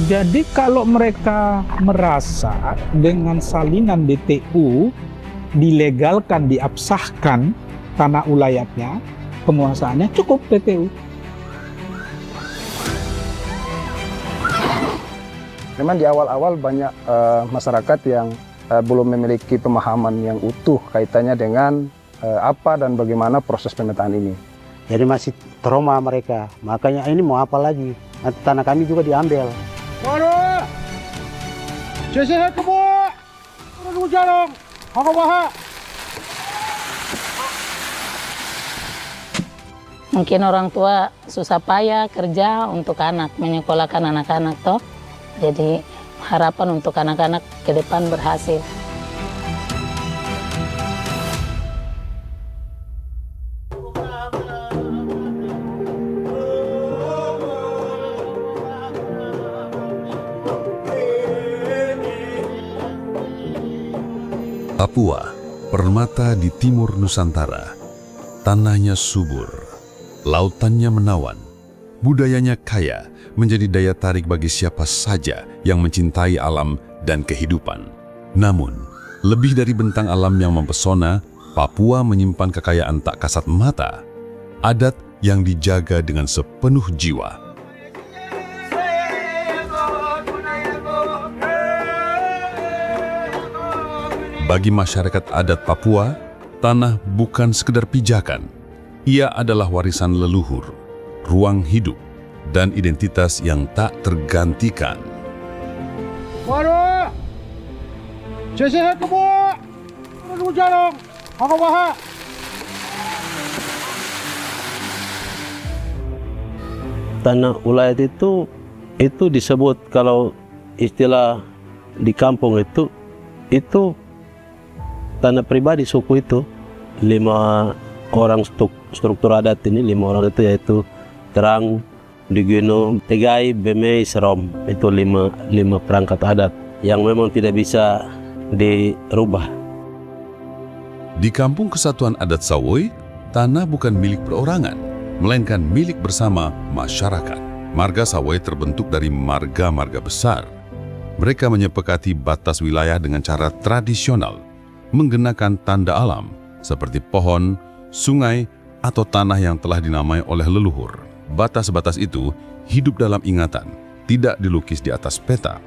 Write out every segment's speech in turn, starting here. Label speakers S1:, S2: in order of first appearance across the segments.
S1: Jadi kalau mereka merasa dengan salinan DTU dilegalkan, diabsahkan tanah ulayatnya, penguasaannya cukup DTU.
S2: Memang di awal-awal banyak masyarakat yang belum memiliki pemahaman yang utuh kaitannya dengan apa dan bagaimana proses pemetaan ini.
S3: Jadi masih trauma mereka, makanya ini mau apa lagi? Nanti tanah kami juga diambil.
S4: Mungkin orang tua susah payah kerja untuk anak, menyekolahkan anak-anak toh. Jadi harapan untuk anak-anak ke depan berhasil.
S5: Papua, permata di timur Nusantara. Tanahnya subur, lautannya menawan, budayanya kaya, menjadi daya tarik bagi siapa saja yang mencintai alam dan kehidupan. Namun, lebih dari bentang alam yang mempesona, Papua menyimpan kekayaan tak kasat mata, adat yang dijaga dengan sepenuh jiwa. Bagi masyarakat adat Papua, tanah bukan sekedar pijakan. Ia adalah warisan leluhur, ruang hidup, dan identitas yang tak tergantikan.
S3: Tanah ulayat itu disebut, kalau istilah di kampung itu tanah pribadi suku itu. 5 orang struktur adat ini, 5 orang itu yaitu Terang, Digino, Tegai, Bemei, Serom. Itu 5 perangkat adat yang memang tidak bisa dirubah.
S5: Di Kampung Kesatuan Adat Sawoi, tanah bukan milik perorangan, melainkan milik bersama masyarakat. Marga Sawoi terbentuk dari marga-marga besar. Mereka menyepakati batas wilayah dengan cara tradisional, menggunakan tanda alam seperti pohon, sungai, atau tanah yang telah dinamai oleh leluhur. Batas-batas itu hidup dalam ingatan, tidak dilukis di atas peta.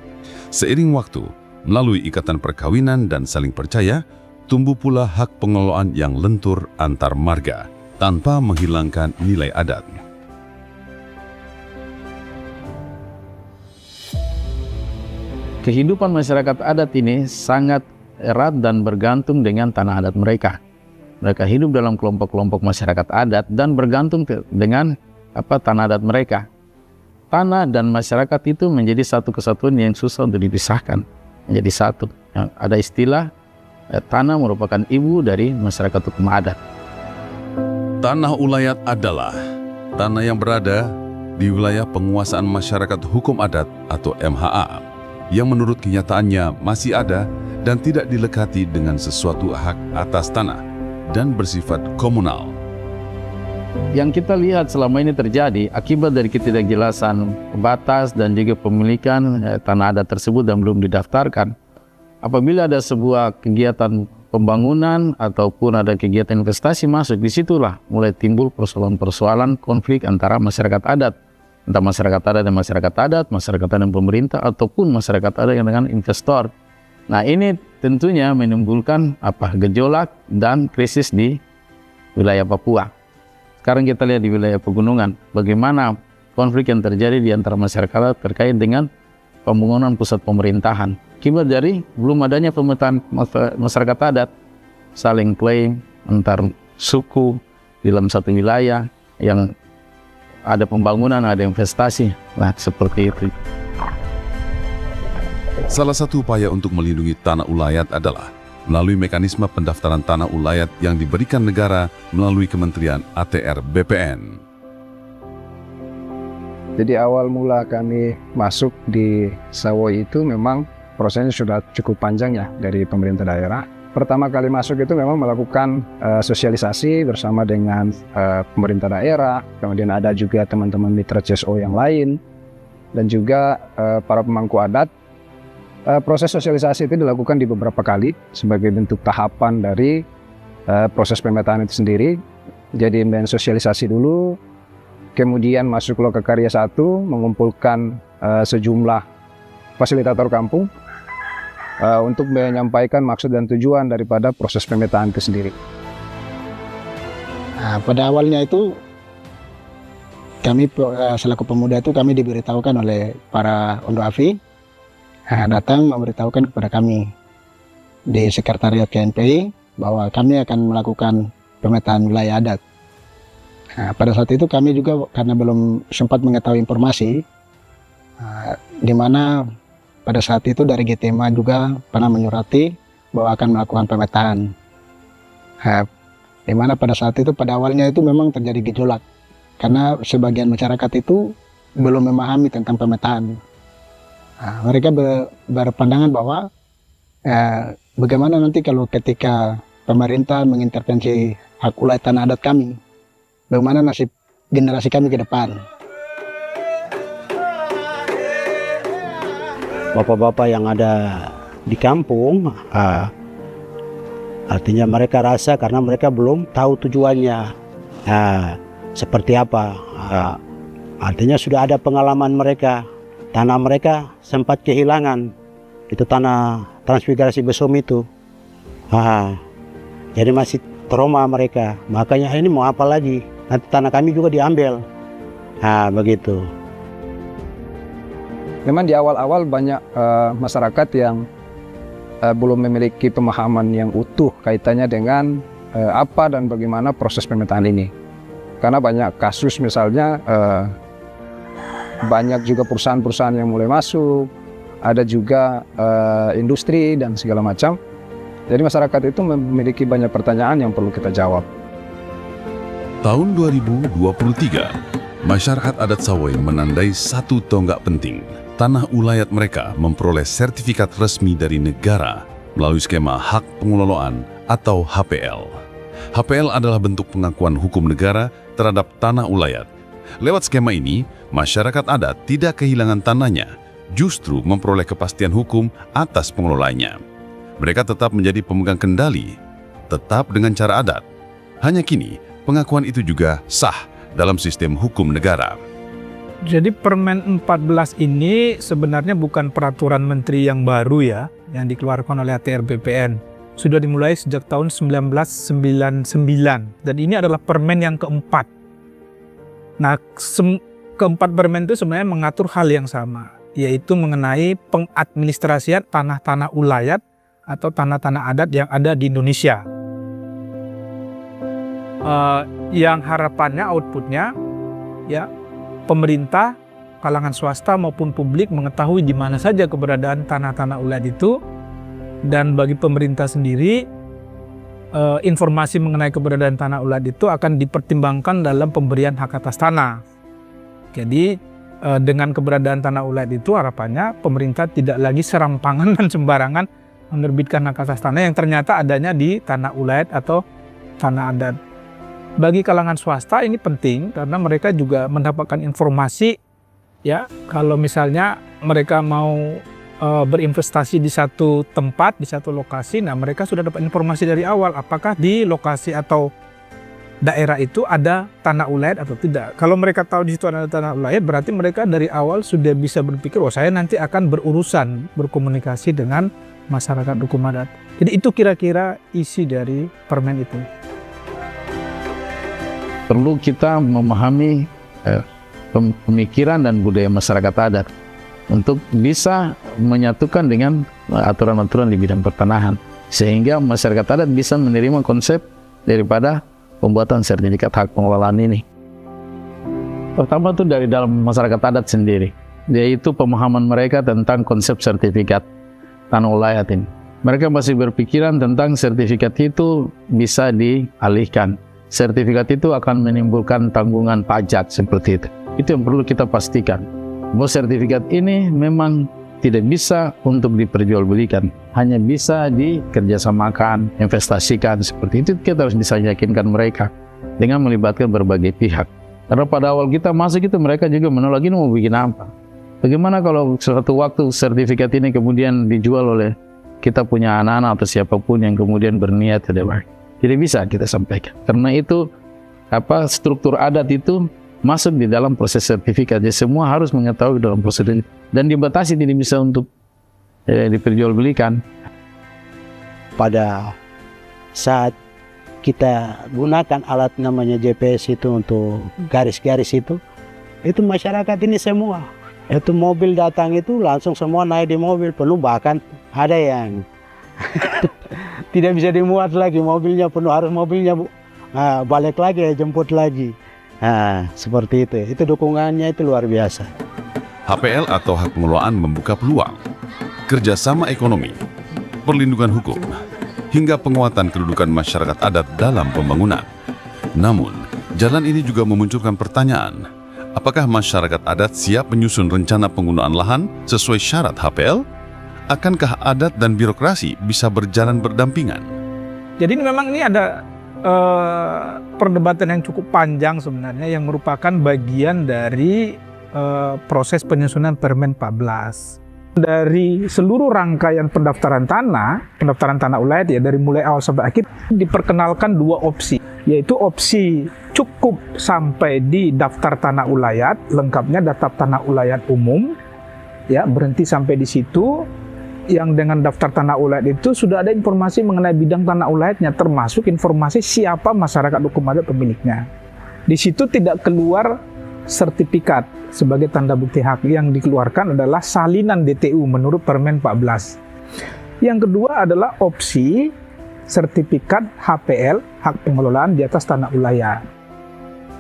S5: Seiring waktu, melalui ikatan perkawinan dan saling percaya, tumbuh pula hak pengelolaan yang lentur antar marga, tanpa menghilangkan nilai adat.
S1: Kehidupan masyarakat adat ini sangat erat dan bergantung dengan tanah adat mereka. Mereka hidup dalam kelompok-kelompok masyarakat adat dan bergantung dengan tanah adat mereka. Tanah dan masyarakat itu menjadi satu kesatuan yang susah untuk dipisahkan, menjadi satu. Ada istilah tanah merupakan ibu dari masyarakat hukum adat.
S5: Tanah ulayat adalah tanah yang berada di wilayah penguasaan masyarakat hukum adat atau MHA, yang menurut kenyataannya masih ada dan tidak dilekati dengan sesuatu hak atas tanah dan bersifat komunal.
S1: Yang kita lihat selama ini terjadi akibat dari ketidakjelasan batas dan juga pemilikan tanah adat tersebut dan belum didaftarkan. Apabila ada sebuah kegiatan pembangunan ataupun ada kegiatan investasi masuk, disitulah mulai timbul persoalan-persoalan konflik antara masyarakat adat. Entah masyarakat adat dan masyarakat adat, masyarakat adat dan pemerintah, ataupun masyarakat adat yang dengan investor. Nah, ini tentunya menimbulkan gejolak dan krisis di wilayah Papua. Sekarang kita lihat di wilayah pegunungan, bagaimana konflik yang terjadi di antara masyarakat terkait dengan pembangunan pusat pemerintahan. Akibat dari belum adanya pemetaan masyarakat adat, saling klaim antar suku di dalam satu wilayah yang ada pembangunan, ada investasi. Nah, seperti itu.
S5: Salah satu upaya untuk melindungi tanah ulayat adalah melalui mekanisme pendaftaran tanah ulayat yang diberikan negara melalui Kementerian ATR BPN.
S2: Jadi awal mula kami masuk di Sawoi itu memang prosesnya sudah cukup panjang ya dari pemerintah daerah. Pertama kali masuk itu memang melakukan sosialisasi bersama dengan pemerintah daerah, kemudian ada juga teman-teman mitra CSO yang lain. dan juga para pemangku adat. Proses sosialisasi itu dilakukan di beberapa kali sebagai bentuk tahapan dari proses pemetaan itu sendiri. Jadi mensosialisasi dulu, kemudian masuk Lokakarya 1, mengumpulkan sejumlah fasilitator kampung untuk menyampaikan maksud dan tujuan daripada proses pemetaan itu sendiri.
S6: Nah, pada awalnya itu kami selaku pemuda itu kami diberitahukan oleh para Ondo Afi, datang memberitahukan kepada kami di sekretariat KNPI bahwa kami akan melakukan pemetaan wilayah adat. Nah, pada saat itu kami juga karena belum sempat mengetahui informasi, di mana pada saat itu dari GTMA juga pernah menyurati bahwa akan melakukan pemetaan. Di mana pada saat itu pada awalnya itu memang terjadi gejolak karena sebagian masyarakat itu belum memahami tentang pemetaan. Mereka berpandangan bahwa bagaimana nanti kalau ketika pemerintah mengintervensi hak wilayah tanah adat kami, bagaimana nasib generasi kami ke depan.
S3: Bapak-bapak yang ada di kampung, artinya mereka rasa karena mereka belum tahu tujuannya seperti apa. Artinya sudah ada pengalaman mereka, tanah mereka sempat kehilangan, itu tanah transmigrasi Besom itu. Jadi masih trauma mereka, makanya ini mau apa lagi, nanti tanah kami juga diambil. Begitu.
S2: Memang di awal-awal banyak masyarakat yang belum memiliki pemahaman yang utuh kaitannya dengan apa dan bagaimana proses pemetaan ini. Karena banyak kasus misalnya banyak juga perusahaan-perusahaan yang mulai masuk, ada juga industri dan segala macam. Jadi masyarakat itu memiliki banyak pertanyaan yang perlu kita jawab.
S5: Tahun 2023, masyarakat adat Sawai menandai satu tonggak penting. Tanah ulayat mereka memperoleh sertifikat resmi dari negara melalui skema hak pengelolaan atau HPL. HPL adalah bentuk pengakuan hukum negara terhadap tanah ulayat. Lewat skema ini, masyarakat adat tidak kehilangan tanahnya, justru memperoleh kepastian hukum atas pengelolanya. Mereka tetap menjadi pemegang kendali, tetap dengan cara adat. Hanya kini, pengakuan itu juga sah dalam sistem hukum negara.
S7: Jadi Permen 14 ini sebenarnya bukan peraturan menteri yang baru ya, yang dikeluarkan oleh ATR BPN. Sudah dimulai sejak tahun 1999, dan ini adalah permen yang keempat. Nah, keempat permen itu sebenarnya mengatur hal yang sama, yaitu mengenai pengadministrasian tanah-tanah ulayat atau tanah-tanah adat yang ada di Indonesia. Yang harapannya, outputnya, ya pemerintah, kalangan swasta maupun publik mengetahui di mana saja keberadaan tanah-tanah ulayat itu, dan bagi pemerintah sendiri, informasi mengenai keberadaan tanah ulayat itu akan dipertimbangkan dalam pemberian hak atas tanah. Jadi dengan keberadaan tanah ulayat itu harapannya pemerintah tidak lagi serampangan dan sembarangan menerbitkan hak atas tanah yang ternyata adanya di tanah ulayat atau tanah adat. Bagi kalangan swasta ini penting karena mereka juga mendapatkan informasi, ya kalau misalnya mereka mau berinvestasi di satu tempat, di satu lokasi, nah mereka sudah dapat informasi dari awal apakah di lokasi atau daerah itu ada tanah ulayat atau tidak. Kalau mereka tahu di situ ada tanah ulayat, berarti mereka dari awal sudah bisa berpikir, oh saya nanti akan berurusan, berkomunikasi dengan masyarakat hukum adat. Jadi itu kira-kira isi dari permen itu.
S1: Perlu kita memahami pemikiran dan budaya masyarakat adat untuk bisa menyatukan dengan aturan-aturan di bidang pertanahan, sehingga masyarakat adat bisa menerima konsep daripada pembuatan sertifikat hak pengelolaan ini. Pertama itu dari dalam masyarakat adat sendiri, yaitu pemahaman mereka tentang konsep sertifikat tanah ulayat ini. Mereka masih berpikiran tentang sertifikat itu bisa dialihkan. Sertifikat itu akan menimbulkan tanggungan pajak seperti itu. Itu yang perlu kita pastikan. Bahwa sertifikat ini memang tidak bisa untuk diperjualbelikan, hanya bisa dikerjasamakan, investasikan, seperti itu. Kita harus bisa yakinkan mereka dengan melibatkan berbagai pihak. Karena pada awal kita masuk itu mereka juga menolak, ini mau bikin apa? Bagaimana kalau suatu waktu sertifikat ini kemudian dijual oleh kita punya anak-anak atau siapapun yang kemudian berniat tidak baik? Tidak bisa kita sampaikan. Karena itu struktur adat itu masuk di dalam proses sertifikat. Jadi semua harus mengetahui dalam proses ini dan dibatasi, tidak bisa untuk diperjualbelikan.
S8: Pada saat kita gunakan alat namanya GPS itu untuk garis-garis itu masyarakat ini semua. Itu mobil datang itu langsung semua naik di mobil penuh, bahkan ada yang tidak bisa dimuat lagi, mobilnya penuh, harus mobilnya balik lagi, jemput lagi. Nah, seperti itu. Itu dukungannya itu luar biasa.
S5: HPL atau hak pengelolaan membuka peluang, kerjasama ekonomi, perlindungan hukum, hingga penguatan kedudukan masyarakat adat dalam pembangunan. Namun, jalan ini juga memunculkan pertanyaan, apakah masyarakat adat siap menyusun rencana penggunaan lahan sesuai syarat HPL? Akankah adat dan birokrasi bisa berjalan berdampingan?
S7: Jadi memang ini ada perdebatan yang cukup panjang sebenarnya, yang merupakan bagian dari proses penyusunan Permen 14. Dari seluruh rangkaian pendaftaran tanah ulayat ya, dari mulai awal sampai akhir diperkenalkan dua opsi, yaitu opsi cukup sampai di daftar tanah ulayat, lengkapnya daftar tanah ulayat umum, ya berhenti sampai di situ. Yang dengan daftar tanah ulayat itu sudah ada informasi mengenai bidang tanah ulayatnya, termasuk informasi siapa masyarakat hukum adat pemiliknya. Di situ tidak keluar sertifikat sebagai tanda bukti hak. Yang dikeluarkan adalah salinan DTU menurut Permen 14. Yang kedua adalah opsi sertifikat HPL, hak pengelolaan di atas tanah ulayat.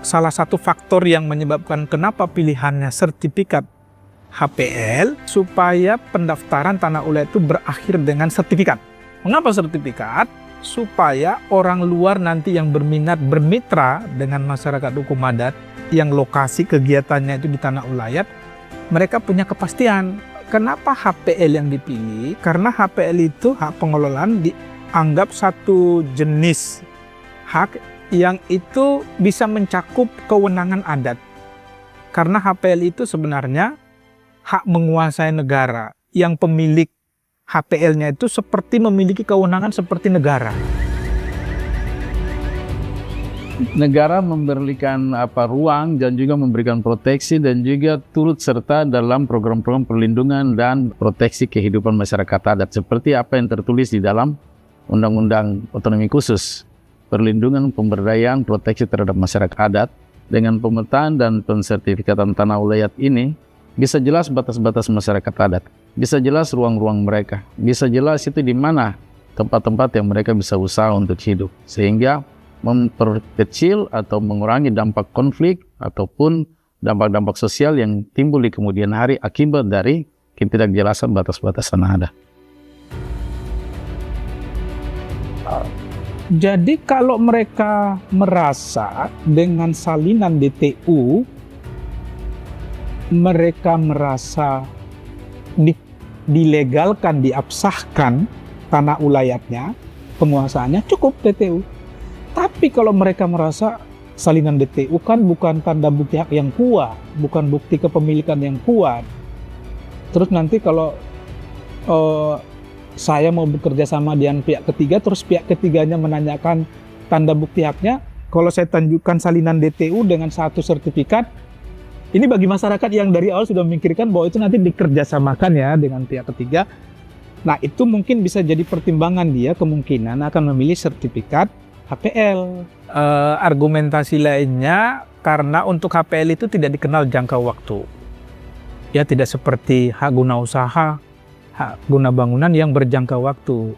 S7: Salah satu faktor yang menyebabkan kenapa pilihannya sertifikat HPL, supaya pendaftaran tanah ulayat itu berakhir dengan sertifikat. Mengapa sertifikat? Supaya orang luar nanti yang berminat bermitra dengan masyarakat hukum adat yang lokasi kegiatannya itu di tanah ulayat, mereka punya kepastian. Kenapa HPL yang dipilih? Karena HPL itu, hak pengelolaan, dianggap satu jenis hak yang itu bisa mencakup kewenangan adat. Karena HPL itu sebenarnya hak menguasai negara, yang pemilik HPL-nya itu seperti memiliki kewenangan seperti negara.
S1: Negara memberikan ruang dan juga memberikan proteksi dan juga turut serta dalam program-program perlindungan dan proteksi kehidupan masyarakat adat seperti apa yang tertulis di dalam Undang-Undang Otonomi Khusus, perlindungan, pemberdayaan, proteksi terhadap masyarakat adat. Dengan pemetaan dan pensertifikatan tanah ulayat ini, bisa jelas batas-batas masyarakat adat, bisa jelas ruang-ruang mereka, bisa jelas itu di mana tempat-tempat yang mereka bisa usaha untuk hidup, sehingga memperkecil atau mengurangi dampak konflik ataupun dampak-dampak sosial yang timbul di kemudian hari akibat dari ketidakjelasan batas-batas tanah adat.
S7: Jadi kalau mereka merasa dengan salinan DTU mereka merasa dilegalkan, diabsahkan tanah ulayatnya, penguasaannya, cukup DTU. Tapi kalau mereka merasa salinan DTU kan bukan tanda bukti hak yang kuat, bukan bukti kepemilikan yang kuat. Terus nanti kalau saya mau bekerja sama dengan pihak ketiga, terus pihak ketiganya menanyakan tanda bukti haknya, kalau saya tunjukkan salinan DTU dengan satu sertifikat, ini bagi masyarakat yang dari awal sudah memikirkan bahwa itu nanti dikerjasamakan ya dengan pihak ketiga. Nah itu mungkin bisa jadi pertimbangan dia kemungkinan akan memilih sertifikat HPL. Argumentasi lainnya karena untuk HPL itu tidak dikenal jangka waktu. Ya tidak seperti hak guna usaha, hak guna bangunan yang berjangka waktu.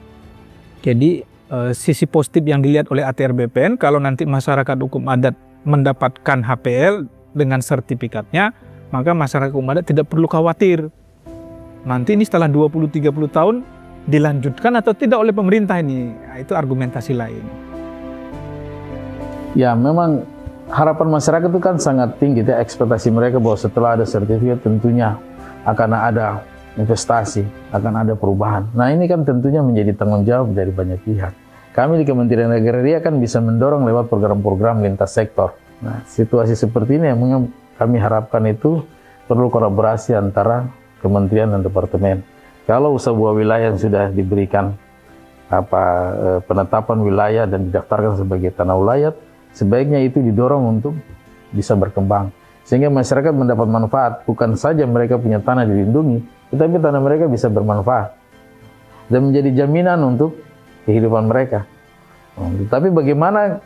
S7: Jadi sisi positif yang dilihat oleh ATR BPN kalau nanti masyarakat hukum adat mendapatkan HPL dengan sertifikatnya, maka masyarakat hukum adat tidak perlu khawatir. Nanti ini setelah 20-30 tahun dilanjutkan atau tidak oleh pemerintah ini. Nah, itu argumentasi lain.
S1: Ya memang harapan masyarakat itu kan sangat tinggi, ya, ekspektasi mereka bahwa setelah ada sertifikat tentunya akan ada investasi, akan ada perubahan. Nah ini kan tentunya menjadi tanggung jawab dari banyak pihak. Kami di Kementerian Agraria kan bisa mendorong lewat program-program lintas sektor. Nah, situasi seperti ini yang kami harapkan itu perlu kolaborasi antara kementerian dan departemen. Kalau sebuah wilayah yang sudah diberikan penetapan wilayah dan didaftarkan sebagai tanah ulayat, sebaiknya itu didorong untuk bisa berkembang. Sehingga masyarakat mendapat manfaat, bukan saja mereka punya tanah dilindungi, tetapi tanah mereka bisa bermanfaat dan menjadi jaminan untuk kehidupan mereka. Tapi bagaimana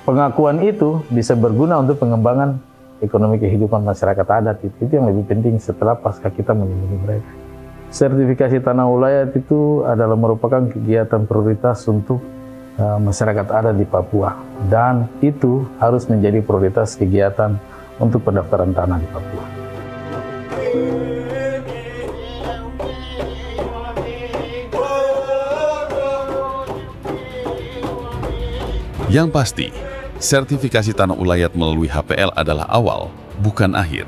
S1: pengakuan itu bisa berguna untuk pengembangan ekonomi kehidupan masyarakat adat, itu yang lebih penting setelah pasca kita melindungi mereka. Sertifikasi tanah ulayat itu adalah merupakan kegiatan prioritas untuk masyarakat adat di Papua, dan itu harus menjadi prioritas kegiatan untuk pendaftaran tanah di Papua.
S5: Yang pasti, sertifikasi tanah ulayat melalui HPL adalah awal, bukan akhir.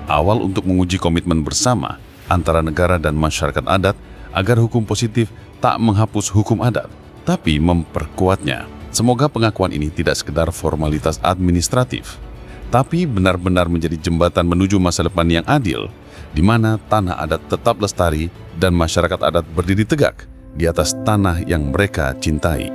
S5: Awal untuk menguji komitmen bersama antara negara dan masyarakat adat agar hukum positif tak menghapus hukum adat, tapi memperkuatnya. Semoga pengakuan ini tidak sekedar formalitas administratif, tapi benar-benar menjadi jembatan menuju masa depan yang adil, di mana tanah adat tetap lestari dan masyarakat adat berdiri tegak di atas tanah yang mereka cintai.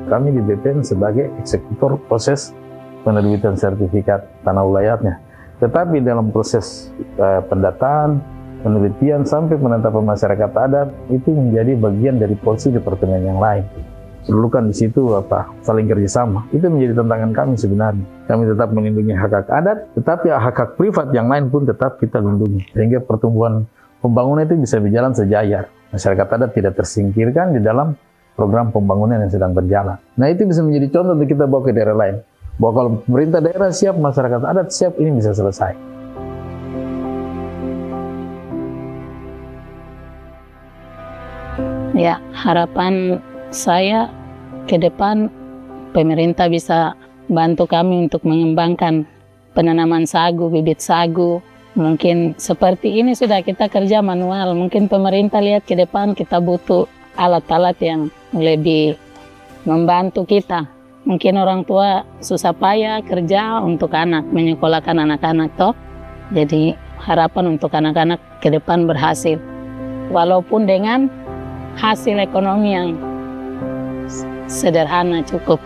S1: Kami di BPN sebagai eksekutor proses penerbitan sertifikat tanah ulayatnya. Tetapi dalam proses pendataan, penelitian sampai penetapan masyarakat adat itu menjadi bagian dari porsi departemen yang lain. Perlukan di situ saling kerjasama. Itu menjadi tantangan kami sebenarnya. Kami tetap melindungi hak-hak adat, tetapi hak-hak privat yang lain pun tetap kita lindungi. Sehingga pertumbuhan pembangunan itu bisa berjalan sejajar. Masyarakat adat tidak tersingkirkan di dalam program pembangunan yang sedang berjalan. Nah, itu bisa menjadi contoh untuk kita bawa ke daerah lain. Bahwa kalau pemerintah daerah siap, masyarakat adat siap, ini bisa selesai.
S4: Ya, harapan saya ke depan pemerintah bisa bantu kami untuk mengembangkan penanaman sagu, bibit sagu. Mungkin seperti ini sudah kita kerja manual. Mungkin pemerintah lihat ke depan kita butuh alat-alat yang lebih membantu kita. Mungkin orang tua susah payah kerja untuk anak, menyekolahkan anak-anak toh. Jadi harapan untuk anak-anak ke depan berhasil. Walaupun dengan hasil ekonomi yang sederhana cukup.